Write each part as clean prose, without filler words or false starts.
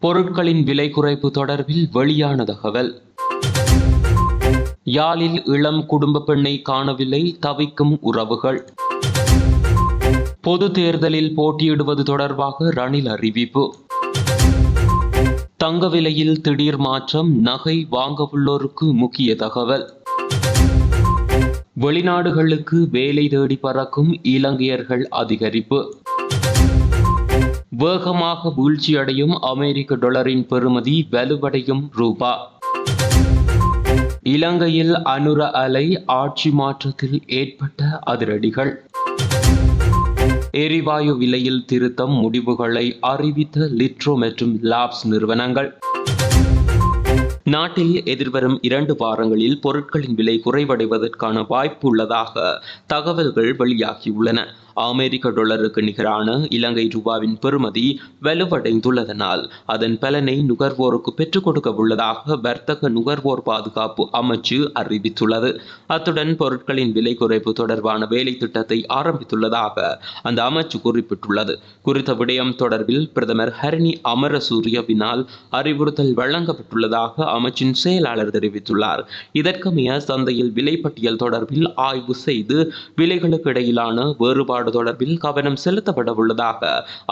பொருட்களின் விலை குறைப்பு தொடர்பில் வெளியான தகவல். யாழில் இளம் குடும்ப பெண்ணை காணவில்லை, தவிக்கும் உறவுகள். பொது தேர்தலில் போட்டியிடுவது தொடர்பாக ரணில் அறிவிப்பு. தங்க விலையில் திடீர் மாற்றம், நகை வாங்கவுள்ளோருக்கு முக்கிய தகவல். வெளிநாடுகளுக்கு வேலை தேடி பறக்கும் இலங்கையர்கள் அதிகரிப்பு. வேகமாக வீழ்ச்சியடையும் அமெரிக்க டாலரின் பெறுமதி, வலுவடையும் ரூபா. இலங்கையில் அனுர அலை, ஆட்சி மாற்றத்தில் ஏற்பட்ட அதிரடிகள். எரிவாயு விலையில் திருத்தம், முடிவுகளை அறிவித்த லிட்ரோ மற்றும் லாப்ஸ் நிறுவனங்கள். நாட்டில் எதிர்வரும் 2 வாரங்களில் பொருட்களின் விலை குறைவடைவதற்கான வாய்ப்பு உள்ளதாக தகவல்கள் வெளியாகியுள்ளன. அமெரிக்க டாலருக்கு நிகரான இலங்கை ரூபாவின் பெறுமதி வலுவடைந்துள்ளதனால் அதன் பலனை நுகர்வோருக்கு பெற்றுக் கொடுக்க உள்ளதாக வர்த்தக நுகர்வோர் பாதுகாப்பு அமைச்சு அறிவித்துள்ளது. அத்துடன் பொருட்களின் விலை குறைப்பு தொடர்பான வேலை திட்டத்தை ஆரம்பித்துள்ளதாக அந்த அமைச்சு குறிப்பிட்டுள்ளது. குறித்த விடயம் தொடர்பில் பிரதமர் ஹரணி அமரசூரியவினால் அறிவுறுத்தல் வழங்கப்பட்டுள்ளதாக அமைச்சின் செயலாளர் தெரிவித்துள்ளார். இதற்கமைய சந்தையில் விலைப்பட்டியல் தொடர்பில் ஆய்வு செய்து விலைகளுக்கு இடையிலான வேறுபாடு தொடர்பில் கவனம் செலுத்தப்பட உள்ளதாக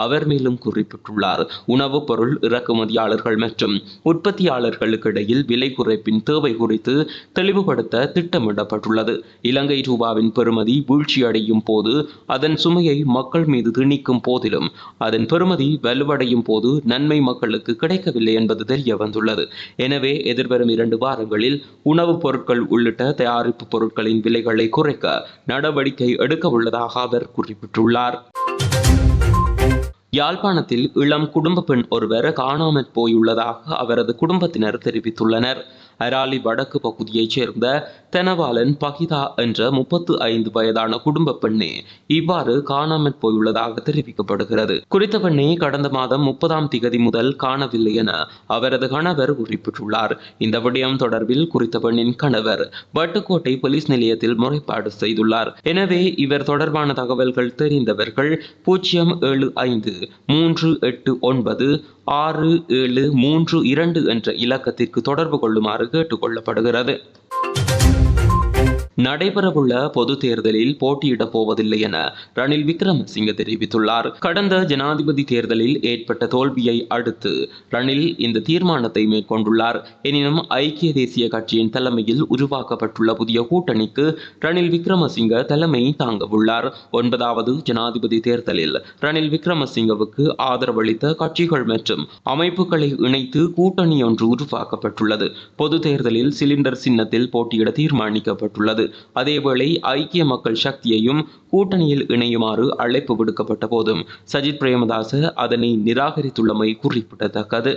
அவர் மேலும் குறிப்பிட்டுள்ளார். உணவுப் பொருள் இறக்குமதியாளர்கள் மற்றும் உற்பத்தியாளர்களுக்கு இடையில் விலை குறைப்பின் தேவை குறித்து தெளிவுபடுத்த திட்டமிடப்பட்டுள்ளது. இலங்கை ரூபாவின் பெறுமதி வீழ்ச்சியடையும் போது அதன் சுமையை மக்கள் மீது திணிக்கும் போதிலும் அதன் பெறுமதி வலுவடையும் போது நன்மை மக்களுக்கு கிடைக்கவில்லை என்பது தெரிய வந்துள்ளது. எனவே எதிர்வரும் 2 வாரங்களில் உணவுப் பொருட்கள் உள்ளிட்ட தயாரிப்பு பொருட்களின் விலைகளை குறைக்க நடவடிக்கை எடுக்க உள்ளதாக அவர் குறிப்பிட்டுள்ளார். யாழ்ப்பாணத்தில் இளம் குடும்ப பெண் ஒருவர் காணாமற் போயுள்ளதாக அவரது குடும்பத்தினர் தெரிவித்துள்ளனர். அராலி வடக்கு பகுதியைச் சேர்ந்த தெனவாளன் பகிதா என்ற 35 வயதான குடும்ப பெண்ணே இவ்வாறு காணாமற் போயுள்ளதாக தெரிவிக்கப்படுகிறது. குறித்த பெண்ணை கடந்த மாதம் 30ஆம் திகதி முதல் காணவில்லை என அவரது கணவர் குறிப்பிட்டுள்ளார். இந்த விடயம் தொடர்பில் குறித்த பெண்ணின் கணவர் வட்டுக்கோட்டை போலீஸ் நிலையத்தில் முறைப்பாடு செய்துள்ளார். எனவே இவர் தொடர்பான தகவல்கள் தெரிந்தவர்கள் 07538967332 என்ற இலக்கத்திற்கு தொடர்பு கொள்ளுமாறு கேட்டுக்கொள்ளப்படுகிறது. நடைபெறவுள்ள பொது தேர்தலில் போட்டியிடப் போவதில்லை என ரணில் விக்ரமசிங்க தெரிவித்துள்ளார். கடந்த ஜனாதிபதி தேர்தலில் ஏற்பட்ட தோல்வியை அடுத்து ரணில் இந்த தீர்மானத்தை மேற்கொண்டுள்ளார். எனினும் ஐக்கிய தேசிய கட்சியின் தலைமையில் உருவாக்கப்பட்டுள்ள புதிய கூட்டணிக்கு ரணில் விக்ரமசிங்க தலைமை தாங்கவுள்ளார். 9வது ஜனாதிபதி தேர்தலில் ரணில் விக்ரமசிங்கவுக்கு ஆதரவளித்த கட்சிகள் மற்றும் அமைப்புகளை இணைத்து கூட்டணி ஒன்று உருவாக்கப்பட்டுள்ளது. பொது தேர்தலில் சிலிண்டர் சின்னத்தில் போட்டியிட தீர்மானிக்கப்பட்டுள்ளது. அதேவேளை ஐக்கிய மக்கள் சக்தியையும் கூட்டணியில் இணையுமாறு அழைப்பு விடுக்கப்பட்ட போதும் சஜித் பிரேமதாச அதனை நிராகரித்துள்ளமை குறிப்பிடத்தக்கது.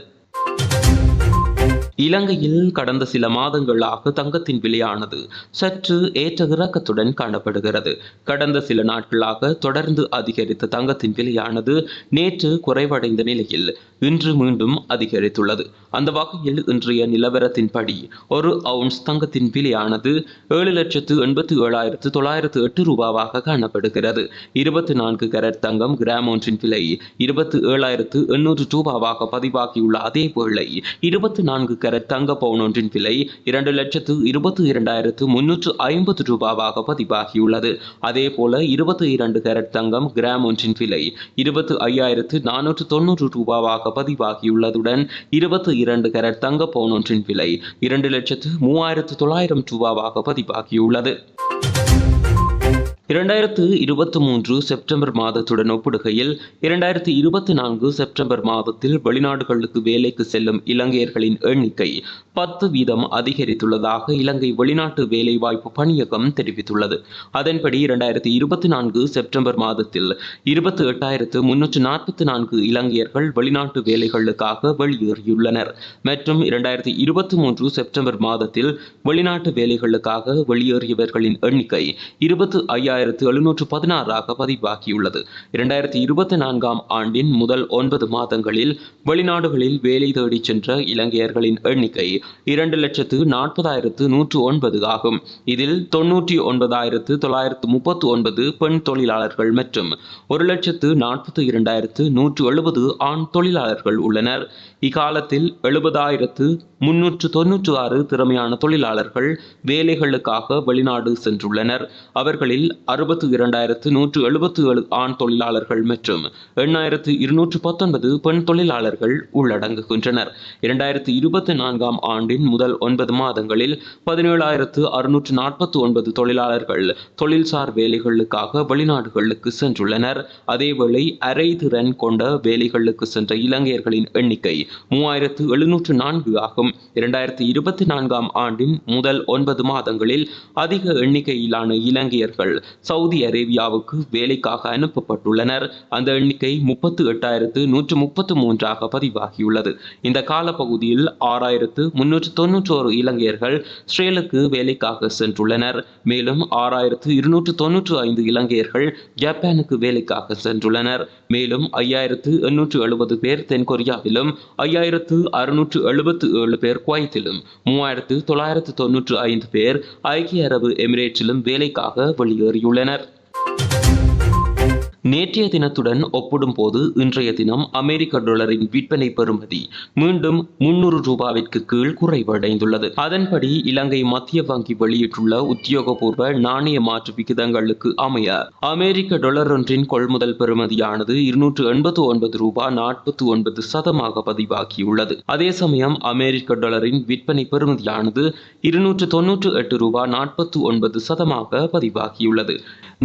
இலங்கையில் கடந்த சில மாதங்களாக தங்கத்தின் விலையானது சற்று ஏற்ற இறக்கத்துடன் காணப்படுகிறது. கடந்த சில நாட்களாக தொடர்ந்து அதிகரித்த தங்கத்தின் விலையானது நேற்று குறைவடைந்த நிலையில் இன்று மீண்டும் அதிகரித்துள்ளது. அந்த வகையில் இன்றைய நிலவரத்தின்படி 1 அவுன்ஸ் தங்கத்தின் விலையானது 7,87,908 ரூபாவாக காணப்படுகிறது. 24 கேரட் தங்கம் கிராம் ஒன்றின் விலை 27,800 ரூபாவாக பதிவாகியுள்ள அதேவேளை 24 கேரட் தங்க பவுன் ஒன்றின் விலை 2,22,350 ரூபாவாக பதிவாகியுள்ளது. அதேபோல 22 கேரட் தங்கம் கிராம் ஒன்றின் விலை 25,490 ரூபாவாக பதிவாகியுள்ளதுடன் 22 கேரட் தங்க பவுன் ஒன்றின் விலை 2,03,900 ரூபாவாக பதிவாகியுள்ளது. 2023 செப்டம்பர் மாதத்துடன் ஒப்பிடுகையில் 2024 செப்டம்பர் மாதத்தில் வெளிநாடுகளுக்கு வேலைக்கு செல்லும் இலங்கையர்களின் எண்ணிக்கை 10% அதிகரித்துள்ளதாக இலங்கை வெளிநாட்டு வேலைவாய்ப்பு பணியகம் தெரிவித்துள்ளது. அதன்படி 2024 செப்டம்பர் மாதத்தில் 28,344 இலங்கையர்கள் வெளிநாட்டு வேலைகளுக்காக வெளியேறியுள்ளனர் மற்றும் 2023 செப்டம்பர் மாதத்தில் வெளிநாட்டு வேலைகளுக்காக வெளியேறியவர்களின் எண்ணிக்கை 25,000 5716 பதிவாகியுள்ளது. 2024 ஆண்டின் முதல் 9 மாதங்களில் வெளிநாடுகளில் வேலை தேடிச் சென்ற இலங்கையர்களின் எண்ணிக்கை 2,40,109 ஆகும். இதில் 99,939 பெண் தொழிலாளர்கள் மற்றும் 1,42,170 ஆண் தொழிலாளர்கள் உள்ளனர். இக்காலத்தில் 70,396 திறமையான தொழிலாளர்கள் வேலைகளுக்காக வெளிநாடு சென்றுள்ளனர். அவர்களில் 62,177 ஆண் தொழிலாளர்கள் மற்றும் 8,219 பெண் தொழிலாளர்கள் உள்ளடங்குகின்றனர். 2024 ஆண்டின் முதல் 9 மாதங்களில் 17,649 தொழிலாளர்கள் தொழில்சார் வேலைகளுக்காக வெளிநாடுகளுக்கு சென்றுள்ளனர். அதேவேளை அரை திறன் கொண்ட வேலைகளுக்கு சென்ற இலங்கையர்களின் எண்ணிக்கை 3,704 ஆகும். 2024 ஆண்டின் முதல் 9 மாதங்களில் அதிக எண்ணிக்கையிலான இலங்கையர்கள் சவுதி அரேபியாவுக்கு வேலைக்காக அனுப்பப்பட்டுள்ளனர். அந்த எண்ணிக்கை 38,133 பதிவாகியுள்ளது. இந்த காலப்பகுதியில் 6,391 இலங்கையர்கள் இஸ்ரேலுக்கு வேலைக்காக சென்றுள்ளனர். மேலும் 6,295 இலங்கையர்கள் ஜப்பானுக்கு வேலைக்காக சென்றுள்ளனர். மேலும் 5,870 பேர் தென்கொரியாவிலும் 5,677 பேர் குவைத்திலும் 3,995 பேர் ஐக்கிய அரபு எமிரேட்ஸிலும் வேலைக்காக வெளியேறியுள்ளனர். நேற்றைய தினத்துடன் ஒப்பிடும்போது இன்றைய தினம் அமெரிக்க டாலரின் விற்பனை பெறுமதி மீண்டும் 300 ரூபாவிற்கு கீழ் குறைவடைந்துள்ளது. அதன்படி இலங்கை மத்திய வங்கி வெளியிட்டுள்ள உத்தியோகபூர்வ நாணய மாற்று விகிதங்களுக்கு அமைய அமெரிக்க டாலர் ஒன்றின் கொள்முதல் பெறுமதியானது 289 ரூபாய் 49 சதமாக பதிவாகியுள்ளது. அதே சமயம் அமெரிக்க டாலரின் விற்பனை பெறுமதியானது 298 ரூபாய் 49 சதமாக பதிவாகியுள்ளது.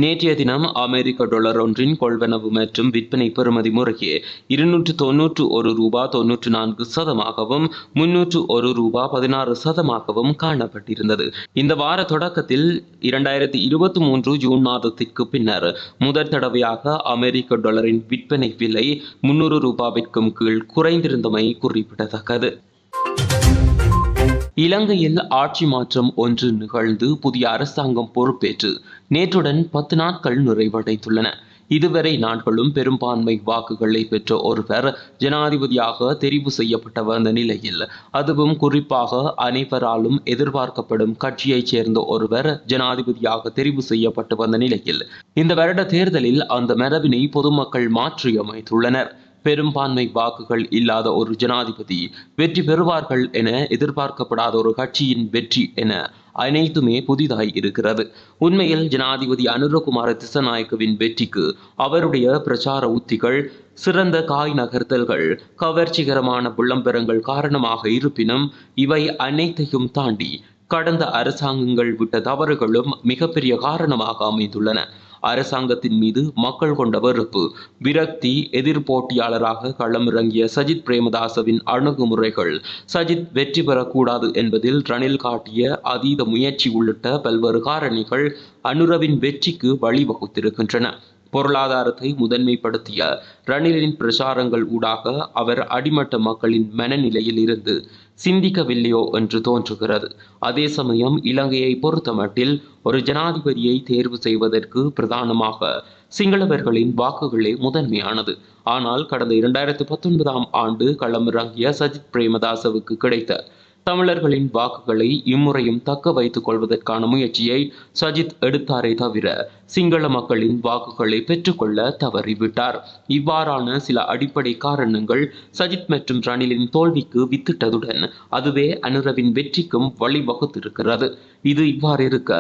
நேற்றைய தினம் அமெரிக்க டாலர் ஒன்றின் கொள்வனவு மற்றும் விற்பனை பெறுமதி முறையே 291 ரூபாய் 94 சதமாகவும் 301 ரூபாய் 16 சதமாகவும் காணப்பட்டிருந்தது. இந்த வார தொடக்கத்தில் 2023 ஜூன் மாதத்திற்கு பின்னர் முதல் தடவையாக அமெரிக்க டாலரின் விற்பனை விலை 300 ரூபாவிற்கும் கீழ் குறைந்திருந்தமை குறிப்பிடத்தக்கது. இலங்கையில் ஆட்சி மாற்றம் ஒன்று நிகழ்ந்து புதிய அரசாங்கம் பொறுப்பேற்று நேற்றுடன் 10 நாட்கள் நிறைவடைந்துள்ளன. இதுவரை நாட்களும் பெரும்பான்மை வாக்குகளை பெற்ற ஒருவர் ஜனாதிபதியாக தெரிவு செய்யப்பட்ட வந்த நிலையில், அதுவும் குறிப்பாக அனைவராலும் எதிர்பார்க்கப்படும் கட்சியைச் சேர்ந்த ஒருவர் ஜனாதிபதியாக தெரிவு செய்யப்பட்டு வந்த நிலையில், இந்த வருட தேர்தலில் அந்த மரபினை பொதுமக்கள் மாற்றியமைத்துள்ளனர். பெரும்பான்மை வாக்குகள் இல்லாத ஒரு ஜனாதிபதி வெற்றி பெறுவார்கள் என எதிர்பார்க்கப்படாத ஒரு கட்சியின் வெற்றி என அனைத்துமே புதிதாய் இருக்கிறது. உண்மையில் ஜனாதிபதி அனுரகுமார திசாநாயக்கவின் வெற்றிக்கு அவருடைய பிரச்சார உத்திகள், சிறந்த காய் நகர்த்தல்கள், கவர்ச்சிகரமான விளம்பரங்கள் காரணமாக இருப்பினும் இவை அனைத்தையும் தாண்டி கடந்த அரசாங்கங்கள் விட்ட தவறுகளும் மிகப்பெரிய காரணமாக அமைந்துள்ளன. அரசாங்கத்தின் மீது மக்கள் கொண்ட வெறுப்பு, விரக்தி, எதிர்போட்டியாளராக களமிறங்கிய சஜித் பிரேமதாசவின் அணுகுமுறைகள், சஜித் வெற்றி பெறக்கூடாது என்பதில் ரணில் காட்டிய அதீத முயற்சி உள்ளிட்ட பல்வேறு காரணிகள் அனுரவின் வெற்றிக்கு வழிவகுத்திருக்கின்றன. பொருளாதாரத்தை முதன்மைப்படுத்திய ரணிலின் பிரச்சாரங்கள் ஊடாக அவர் அடிமட்ட மக்களின் மனநிலையில் இருந்து சிந்திக்கவில்லையோ என்று தோன்றுகிறது. அதே சமயம் இலங்கையை பொறுத்தமட்டில் ஒரு ஜனாதிபதியை தேர்வு செய்வதற்கு பிரதானமாக சிங்களவர்களின் வாக்குகளே முதன்மையானது. ஆனால் கடந்த 2019 ஆண்டு களமிறங்கிய சஜித் பிரேமதாசவுக்கு கிடைத்த தமிழர்களின் வாக்குகளை இம்முறையும் தக்க வைத்துக் கொள்வதற்கான முயற்சியை சஜித் எடுத்தாரே தவிர சிங்கள மக்களின் வாக்குகளை பெற்றுக்கொள்ள தவறிவிட்டார். இவ்வாறான சில அடிப்படை காரணங்கள் சஜித் மற்றும் ரணிலின் தோல்விக்கு வித்திட்டதுடன் அதுவே அனுரவின் வெற்றிக்கும் வழிவகுத்திருக்கிறது. இது இவ்வாறு இருக்க,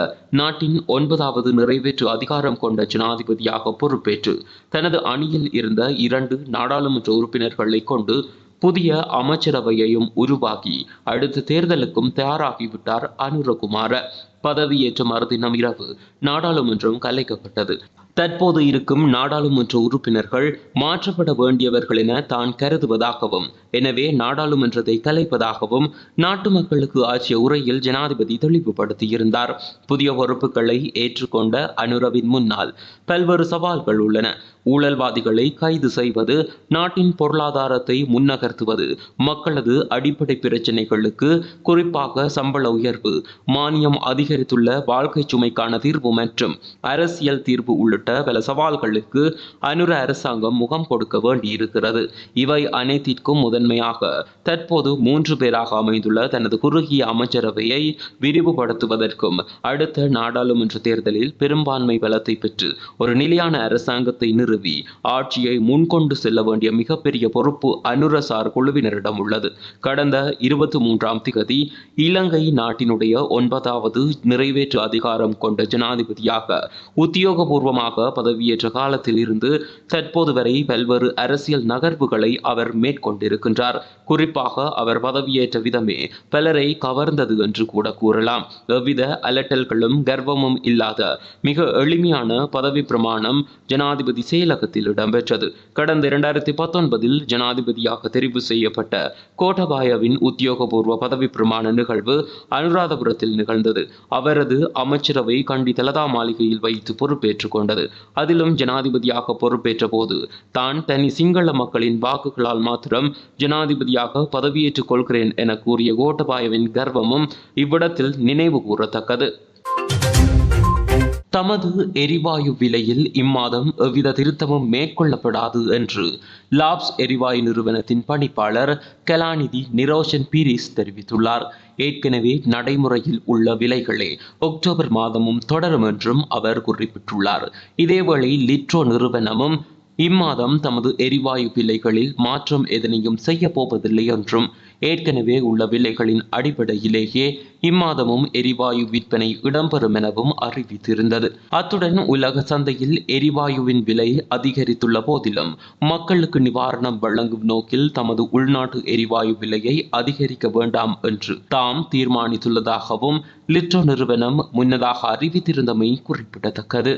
நாட்டின் 9வது நிறைவேற்று அதிகாரம் கொண்ட ஜனாதிபதியாக பொறுப்பேற்று தனது அணியில் இருந்த 2 நாடாளுமன்ற உறுப்பினர்களை கொண்டு புதிய அமைச்சரவையையும் உருவாக்கி அடுத்த தேர்தலுக்கும் தயாராகிவிட்டார் அனுரகுமார. பதவியேற்ற மறுதினம் இரவு நாடாளுமன்றம் கலைக்கப்பட்டது. தற்போது இருக்கும் நாடாளுமன்ற உறுப்பினர்கள் மாற்றப்பட வேண்டியவர்கள் என தான் கருதுவதாகவும், எனவே நாடாளுமன்றத்தை கலைப்பதாகவும் நாட்டு மக்களுக்கு ஆற்றிய உரையில் ஜனாதிபதி தெளிவுபடுத்தியிருந்தார். புதிய பொறுப்புகளை ஏற்றுக்கொண்ட அனுரவின் முன்னால் பல்வேறு சவால்கள் உள்ளன. ஊழல்வாதிகளை கைது செய்வது, நாட்டின் பொருளாதாரத்தை முன்னகர்த்துவது, மக்களது அடிப்படை பிரச்சினைகளுக்கு குறிப்பாக சம்பள உயர்வு, மானியம் அதிகரிப்பு அதிகரித்துள்ள வாழ்க்கை சுமைக்கான தீர்வு மற்றும் அரசியல் தீர்வு உள்ளிட்ட பல சவால்களுக்கு அனுர அரசாங்கம் முகம் கொடுக்க வேண்டியிருக்கிறது. இவை அனைத்திற்கும் முதன்மையாக தற்போது 3 பேராக அமைந்துள்ள தனது குறுகிய அமைச்சரவையை விரிவுபடுத்துவதற்கும் அடுத்த நாடாளுமன்ற தேர்தலில் பெரும்பான்மை பலத்தை பெற்று ஒரு நிலையான அரசாங்கத்தை நிறுவி ஆட்சியை முன்கொண்டு செல்ல வேண்டிய மிகப்பெரிய பொறுப்பு அனுரசார் குழுவினரிடம் உள்ளது. கடந்த 23ஆம் திகதி இலங்கை நாட்டினுடைய 9வது நிறைவேற்று அதிகாரம் கொண்ட ஜனாதிபதியாக உத்தியோகபூர்வமாக பதவியேற்ற காலத்தில் இருந்து தற்போது வரை பல்வேறு அரசியல் நகர்வுகளை அவர் மேற்கொண்டிருக்கின்றார். குறிப்பாக அவர் பதவியேற்ற விதமே பலரை கவர்ந்தது என்று கூட கூறலாம். எவ்வித அலட்டல்களும் கர்வமும் இல்லாத மிக எளிமையான பதவி பிரமாணம் ஜனாதிபதி செயலகத்தில் இடம்பெற்றது. கடந்த 2019 ஜனாதிபதியாக தெரிவு செய்யப்பட்ட கோட்டபாயவின் உத்தியோகபூர்வ பதவி பிரமாண நிகழ்வு அனுராதபுரத்தில் நிகழ்ந்தது. அவரது அமைச்சரவை கண்டி தலதா மாளிகையில் வைத்து பொறுப்பேற்றுக் கொண்டது. அதிலும் ஜனாதிபதியாக பொறுப்பேற்ற போது தான் தனி சிங்கள மக்களின் வாக்குகளால் மாத்திரம் ஜனாதிபதியாக பதவியேற்றுக் கொள்கிறேன் என கூறிய கோட்டபாயவின் கர்வமும் இவ்விடத்தில் நினைவு கூறத்தக்கது. தமது எரிவாயு விலையில் இம்மாதம் எவ்வித திருத்தமும் மேற்கொள்ளப்படாது என்று லாப்ஸ் எரிவாயு நிறுவனத்தின் பணிப்பாளர் கலாநிதி நிரோஷன் பீரிஸ் தெரிவித்துள்ளார். ஏற்கனவே நடைமுறையில் உள்ள விலைகளே அக்டோபர் மாதமும் தொடரும் என்றும் அவர் குறிப்பிட்டுள்ளார். இதேவேளை லிட்ரோ நிறுவனமும் இம்மாதம் தமது எரிவாயு விலைகளில் மாற்றம் எதனையும் செய்ய போவதில்லை என்றும் ஏற்கனவே உள்ள விலைகளின் அடிப்படையிலேயே இம்மாதமும் எரிவாயு விற்பனை இடம்பெறும் எனவும் அறிவித்திருந்தது. அத்துடன் உலக சந்தையில் எரிவாயுவின் விலை அதிகரித்துள்ள போதிலும் மக்களுக்கு நிவாரணம் வழங்கும் நோக்கில் தமது உள்நாட்டு எரிவாயு விலையை அதிகரிக்க வேண்டாம் என்று தாம் தீர்மானித்துள்ளதாகவும் லிட்ரோ நிறுவனம் முன்னதாக அறிவித்திருந்தமை குறிப்பிடத்தக்கது.